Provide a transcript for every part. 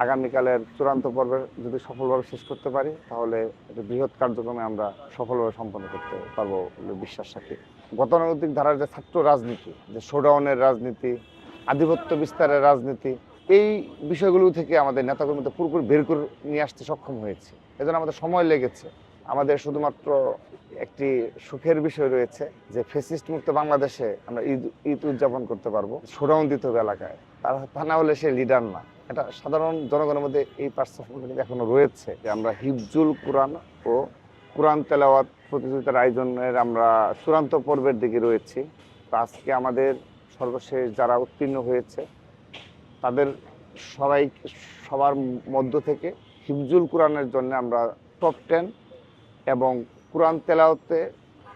আগামীকালের চূড়ান্ত পর্বে যদি সফলভাবে শেষ করতে পারি তাহলে একটা বৃহৎ কার্যক্রমে আমরা সফলভাবে সম্পন্ন করতে পারবো বলে বিশ্বাস রাখি। গতানুগতিক ধারার যে ছাত্র রাজনীতি, যে শোডাউনের রাজনীতি, আধিপত্য বিস্তারের রাজনীতি, এই বিষয়গুলো থেকে আমাদের নেতাকর্মীদের পুরোপুরি বের করে নিয়ে আসতে সক্ষম হয়েছে। এজন্য আমাদের সময় লেগেছে। আমাদের শুধুমাত্র একটি সুখের বিষয় রয়েছে যে ফ্যাসিস্ট মুক্ত বাংলাদেশে আমরা ঈদ উদযাপন করতে পারবো। শোডাউন দিতে হবে এলাকায়, তা না হলে সে লিডার না। এটা সাধারণ জনগণের মধ্যে এই পারসেপশন এখনো রয়েছে যে আমরা হিফজুল কোরআন ও কোরআন তেলাওয়াত প্রতিযোগিতার আয়োজনের আমরা চূড়ান্ত পর্বের দিকে রয়েছি। তো আজকে আমাদের সর্বশেষ যারা উত্তীর্ণ হয়েছে তাদের সবার মধ্য থেকে হিফজুল কোরআনের জন্য আমরা টপ 10 এবং কোরআন তেলাওয়াতে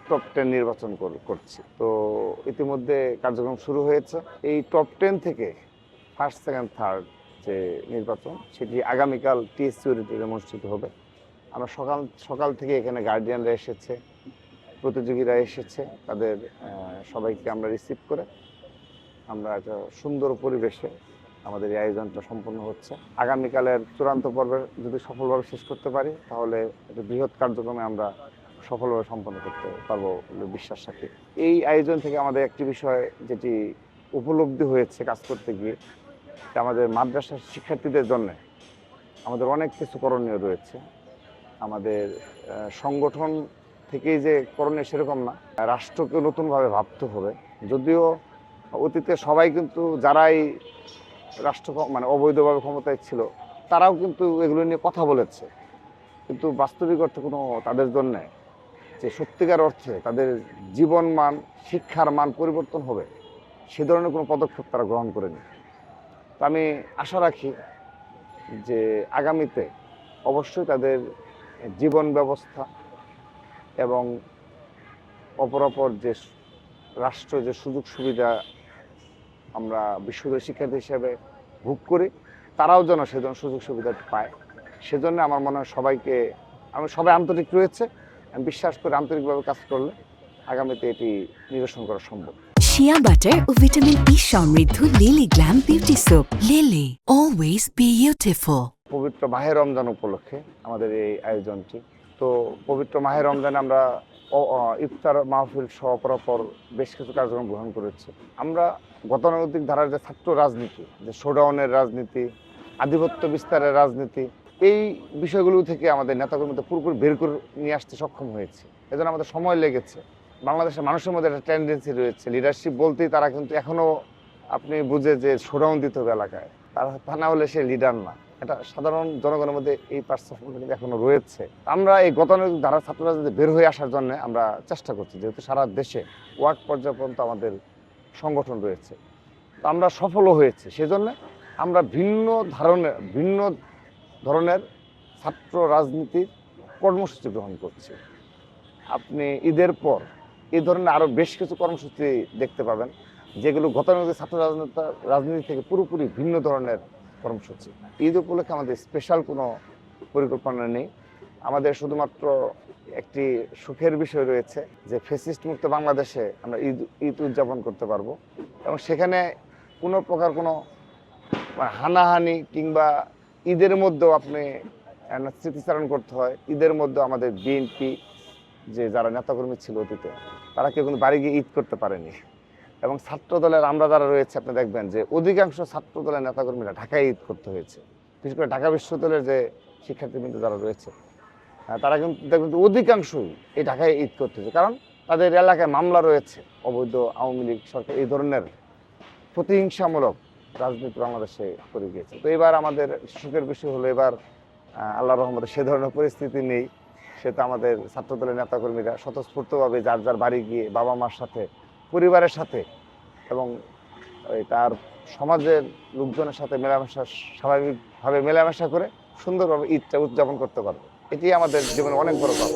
টপ 10 নির্বাচন করছি। তো ইতিমধ্যে কার্যক্রম শুরু হয়েছে। এই টপ 10 থেকে ফার্স্ট, সেকেন্ড, থার্ড যে নির্বাচন সেটি আগামীকাল টিএসসি অডিটোরিয়ামে অনুষ্ঠিত হবে। আমরা সকাল থেকে এখানে গার্ডিয়ানরা এসেছে, প্রতিযোগীরা এসেছে, তাদের সবাইকে আমরা রিসিভ করে আমরা একটা সুন্দর পরিবেশে আমাদের এই আয়োজনটা সম্পন্ন হচ্ছে। আগামীকালের চূড়ান্ত পর্বে যদি সফলভাবে শেষ করতে পারি তাহলে একটা বৃহৎ কার্যক্রমে আমরা সফলভাবে সম্পন্ন করতে পারবো বলে বিশ্বাস রাখি। এই আয়োজন থেকে আমাদের একটি বিষয় যেটি উপলব্ধি হয়েছে কাজ করতে গিয়ে, আমাদের মাদ্রাসার শিক্ষার্থীদের জন্য আমাদের অনেক কিছু করণীয় রয়েছে। আমাদের সংগঠন থেকেই যে করণীয় সেরকম না, রাষ্ট্রকে নতুনভাবে ভাবতে হবে। যদিও অতীতে সবাই কিন্তু যারাই রাষ্ট্র অবৈধভাবে ক্ষমতায় ছিল তারাও কিন্তু এগুলো নিয়ে কথা বলেছে, কিন্তু বাস্তবিক অর্থে কোনো তাদের জন্যে যে সত্যিকার অর্থে তাদের জীবন মান, শিক্ষার মান পরিবর্তন হবে সে ধরনের কোনো পদক্ষেপ তারা গ্রহণ করেনি। তো আমি আশা রাখি যে আগামীতে অবশ্যই তাদের জীবন ব্যবস্থা এবং অপরাপর যে রাষ্ট্র যে সুযোগ সুবিধা আমরা বিশ্ববিদ্যালয় শিক্ষার্থী হিসেবে ভোগ করি তারাও যেন সেজন্য সুযোগ সুবিধা পায়। সেজন্য আমার মনে হয় সবাই আন্তরিক রয়েছে। আমি বিশ্বাস করি আন্তরিকভাবে কাজ করলে আগামীতে এটি নিরসন করা সম্ভব। শিয়া বাটার ও ভিটামিন ই সমৃদ্ধ lily glam beauty soap. Lily, always beautiful. পবিত্র মাহে রমজান উপলক্ষে আমাদের এই আয়োজনটি। তো পবিত্র মাহে রমজানে আমরা ইফতার মাহফিল সহ অপরাপর বেশ কিছু কার্যক্রম গ্রহণ করেছি। আমরা গতানুগতিক ধারার যে ছাত্র রাজনীতি, যে শোডাউনের রাজনীতি, আধিপত্য বিস্তারের রাজনীতি, এই বিষয়গুলো থেকে আমাদের নেতাকর্মীদের পুরোপুরি বের করে নিয়ে আসতে সক্ষম হয়েছে। এজন্য আমাদের সময় লেগেছে। বাংলাদেশের মানুষের মধ্যে একটা টেন্ডেন্সি রয়েছে, লিডারশিপ বলতেই তারা কিন্তু এখনও আপনি বুঝে যে শোডাউন দিতে হবে এলাকায়, তা না হলে সে লিডার না। এটা সাধারণ জনগণের মধ্যে এই পারসেপশন এখনো রয়েছে। আমরা এই গতানুগতিক ধারা ছাত্র রাজনীতি বের হয়ে আসার জন্য আমরা চেষ্টা করছি, যেহেতু সারা দেশে ওয়ার্ড পর্যায় পর্যন্ত আমাদের সংগঠন রয়েছে। তো আমরা সফলও হয়েছে। সেজন্য আমরা ভিন্ন ধরনের ছাত্র রাজনীতির কর্মসূচি গ্রহণ করছি। আপনি ঈদের পর এই ধরনের আরও বেশ কিছু কর্মসূচি দেখতে পাবেন, যেগুলো গতানুগতিক ছাত্র রাজনীতি থেকে পুরোপুরি ভিন্ন ধরনের কর্মসূচি। ঈদ উপলক্ষে আমাদের স্পেশাল কোনো পরিকল্পনা নেই। আমাদের শুধুমাত্র একটি সুখের বিষয় রয়েছে যে ফ্যাসিস্ট মুক্ত বাংলাদেশে আমরা ঈদ উদযাপন করতে পারবো, এবং সেখানে কোনো প্রকার কোনো হানাহানি কিংবা ঈদের মধ্যেও আপনি স্মৃতিচারণ করতে হয়। ঈদের মধ্যে আমাদের বিএনপি যে যারা নেতাকর্মী ছিল অতীতে তারা কেউ কিন্তু বাড়ি গিয়ে ঈদ করতে পারেনি, এবং ছাত্র দলের আমরা যারা রয়েছে আপনি দেখবেন যে অধিকাংশ ছাত্র দলের নেতাকর্মীরা ঢাকায় ঈদ করতে হয়েছে। বিশেষ করে ঢাকা বিশ্ববিদ্যালয়ের যে শিক্ষার্থীবৃন্দ যারা রয়েছে তারা কিন্তু দেখবেন অধিকাংশই এই ঢাকায় ঈদ করতে হয়েছে, কারণ তাদের এলাকায় মামলা রয়েছে। অবৈধ আওয়ামী লীগ সরকার এই ধরনের প্রতিহিংসামূলক রাজনীতি বাংলাদেশে করে গিয়েছে। তো এবার আমাদের সুখের বিষয় হলো এবার আল্লাহর রহমতে সে ধরনের পরিস্থিতি নেই। সেটা আমাদের ছাত্রদলের নেতাকর্মীরা স্বতঃস্ফূর্তভাবে যার যার বাড়ি গিয়ে বাবা মার সাথে, পরিবারের সাথে এবং তার সমাজের লোকজনের সাথে স্বাভাবিকভাবে মেলামেশা করে সুন্দরভাবে ঈদটা উদযাপন করতে পারবে। এটি আমাদের জীবনে অনেক বড় পাওয়া।